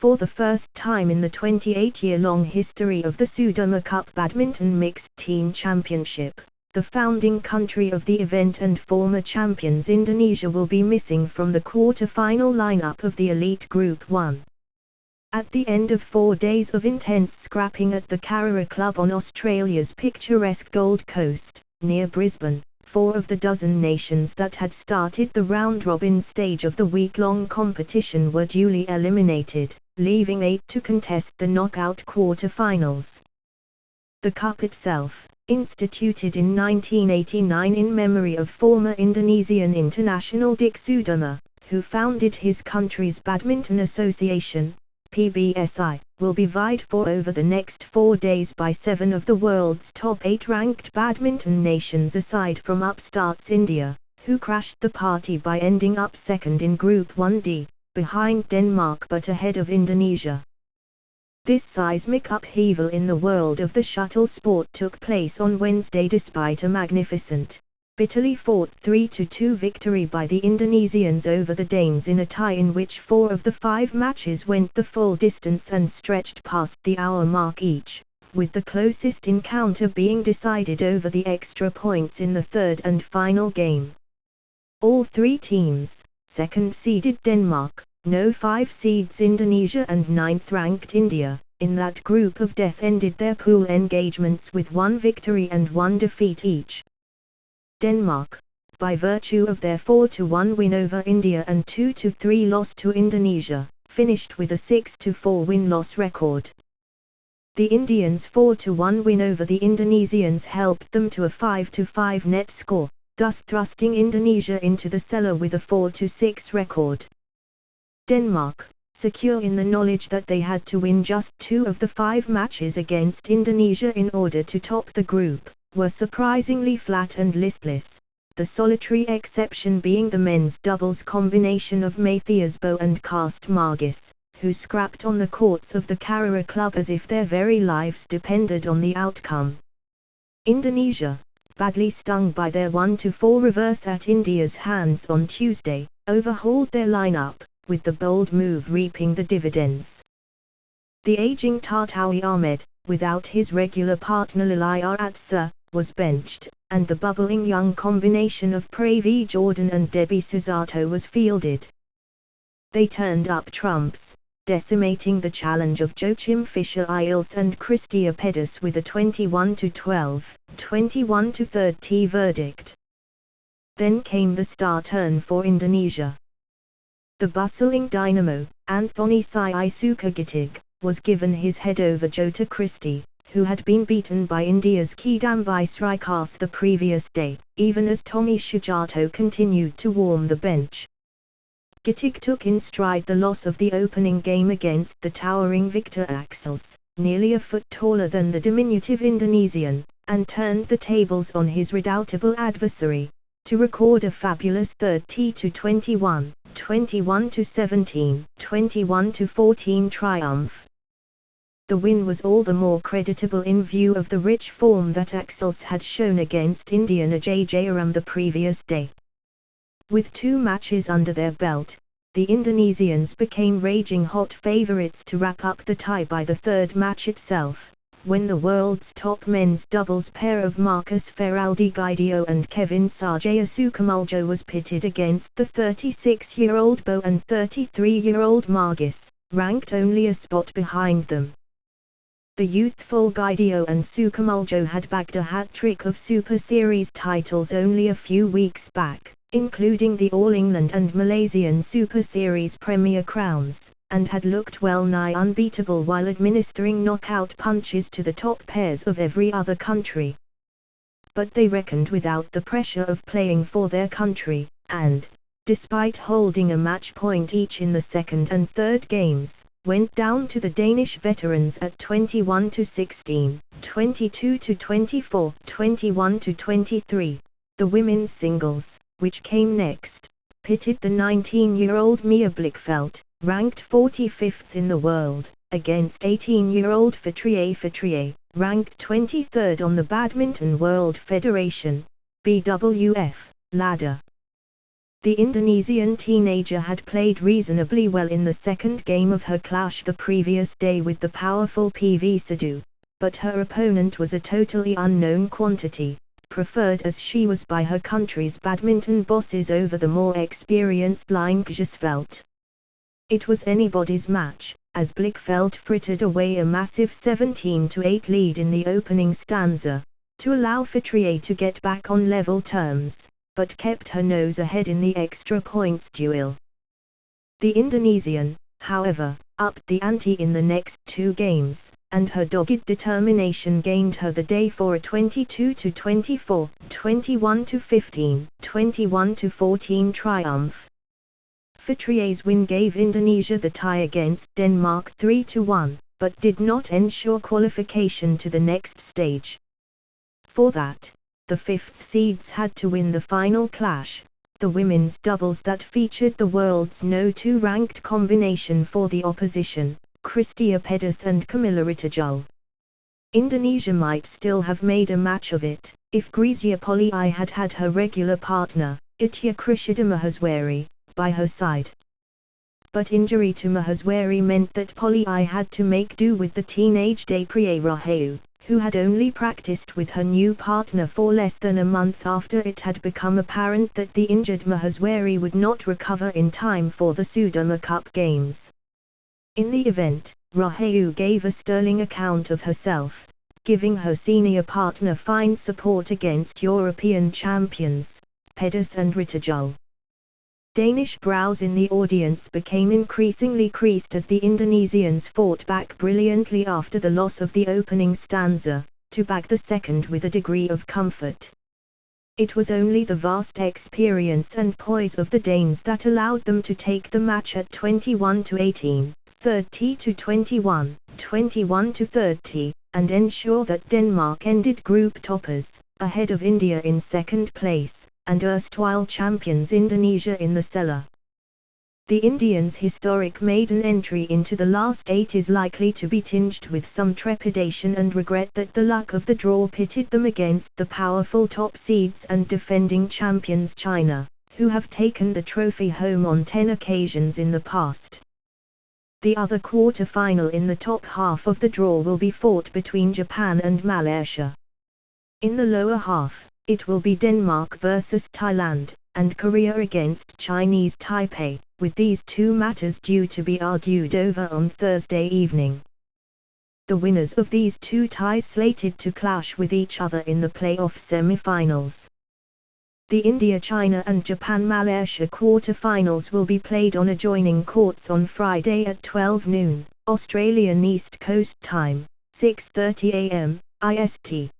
For the first time in the 28-year-long history of the Sudirman Cup Badminton Mixed Team Championship, the founding country of the event and former champions Indonesia will be missing from the quarter-final lineup of the Elite Group 1. At the end of 4 days of intense scrapping at the Carrera Club on Australia's picturesque Gold Coast, near Brisbane, 4 of the dozen nations that had started the round-robin stage of the week-long competition were duly eliminated, leaving 8 to contest the knockout quarter-finals. The cup itself, instituted in 1989 in memory of former Indonesian international Dick Sudirman, who founded his country's Badminton Association, PBSI, will be vied for over the next 4 days by 7 of the world's top 8 ranked badminton nations aside from upstarts India, who crashed the party by ending up second in Group 1D, behind Denmark but ahead of Indonesia. This seismic upheaval in the world of the shuttle sport took place on Wednesday despite a magnificent, bitterly fought 3-2 victory by the Indonesians over the Danes in a tie in which 4 of the 5 matches went the full distance and stretched past the hour mark each, with the closest encounter being decided over the extra points in the third and final game. All 3 teams, second-seeded Denmark, no 5 seeds Indonesia and 9th-ranked India, in that group of death ended their pool engagements with 1 victory and 1 defeat each. Denmark, by virtue of their 4-1 win over India and 2-3 loss to Indonesia, finished with a 6-4 win-loss record. The Indians' 4-1 win over the Indonesians helped them to a 5-5 net score, thus thrusting Indonesia into the cellar with a 4-6 record. Denmark, secure in the knowledge that they had to win just 2 of the 5 matches against Indonesia in order to top the group, were surprisingly flat and listless, the solitary exception being the men's doubles combination of Matthias Bo and Karst Margis, who scrapped on the courts of the Carrera Club as if their very lives depended on the outcome. Indonesia, badly stung by their 1-4 reverse at India's hands on Tuesday, overhauled their lineup, with the bold move reaping the dividends. The aging Tartawi Ahmed, without his regular partner Lilia Atsa, was benched, and the bubbling young combination of Pravi Jordan and Debbie Susato was fielded. They turned up trumps, decimating the challenge of Joachim Fischer-Eils and Christia Pedis with a 21-12, 21-30 verdict. Then came the star turn for Indonesia. The bustling dynamo, Anthony Siisuka Gittig, was given his head over Jota Christie, who had been beaten by India's Kidambi Srikanth the previous day, even as Tommy Sujato continued to warm the bench. Gittig took in stride the loss of the opening game against the towering Victor Axels, nearly a foot taller than the diminutive Indonesian, and turned the tables on his redoubtable adversary, to record a fabulous 30-21, 21-17, 21-14 triumph. The win was all the more creditable in view of the rich form that Axels had shown against Indian Ajay Jayaram the previous day. With 2 matches under their belt, the Indonesians became raging hot favourites to wrap up the tie by the 3rd match itself, when the world's top men's doubles pair of Marcus Feraldi Guidio and Kevin Sajaya Sukamuljo was pitted against the 36-year-old Bo and 33-year-old Margis, ranked only a spot behind them. The youthful Guidio and Sukamuljo had bagged a hat-trick of Super Series titles only a few weeks back, including the All England and Malaysian Super Series Premier crowns, and had looked well-nigh unbeatable while administering knockout punches to the top pairs of every other country. But they reckoned without the pressure of playing for their country, and, despite holding a match point each in the 2nd and 3rd games, went down to the Danish veterans at 21-16, 22-24, 21-23. The women's singles, which came next, pitted the 19-year-old Mia Blichfeldt, ranked 45th in the world, against 18-year-old Fitrier, ranked 23rd on the Badminton World Federation (BWF) ladder. The Indonesian teenager had played reasonably well in the second game of her clash the previous day with the powerful PV Sidhu, but her opponent was a totally unknown quantity, preferred as she was by her country's badminton bosses over the more experienced Line Gjasveld. It was anybody's match, as Blichfeld frittered away a massive 17-8 lead in the opening stanza, to allow Fitria to get back on level terms, but kept her nose ahead in the extra points duel. The Indonesian, however, upped the ante in the next two games, and her dogged determination gained her the day for a 22-24, 21-15, 21-14 triumph. Fitria's win gave Indonesia the tie against Denmark 3-1, but did not ensure qualification to the next stage. For that, the fifth seeds had to win the final clash, the women's doubles that featured the world's no. 2 ranked combination for the opposition, Christia Pedis and Camilla Ritejul. Indonesia might still have made a match of it, if Grezia Polii had had her regular partner, Itya Krishida Maheswari, by her side. But injury to Maheswari meant that Polii had to make do with the teenage Depriya Rahayu, who had only practiced with her new partner for less than a month after it had become apparent that the injured Maheswari would not recover in time for the Sudirman Cup games. In the event, Rahayu gave a sterling account of herself, giving her senior partner fine support against European champions, Pedis and Ritejul. Danish brows in the audience became increasingly creased as the Indonesians fought back brilliantly after the loss of the opening stanza, to bag the second with a degree of comfort. It was only the vast experience and poise of the Danes that allowed them to take the match at 21-18, 30-21, 21-30, and ensure that Denmark ended group toppers, ahead of India in second place, and erstwhile champions Indonesia in the cellar. The Indians' historic maiden entry into the last eight is likely to be tinged with some trepidation and regret that the luck of the draw pitted them against the powerful top seeds and defending champions China, who have taken the trophy home on 10 occasions in the past. The other quarter-final in the top half of the draw will be fought between Japan and Malaysia. In the lower half, it will be Denmark versus Thailand, and Korea against Chinese Taipei, with these two matters due to be argued over on Thursday evening. The winners of these two ties slated to clash with each other in the playoff semi-finals. The India-China and Japan-Malaysia quarter-finals will be played on adjoining courts on Friday at 12 noon, Australian East Coast Time, 6:30 am, IST.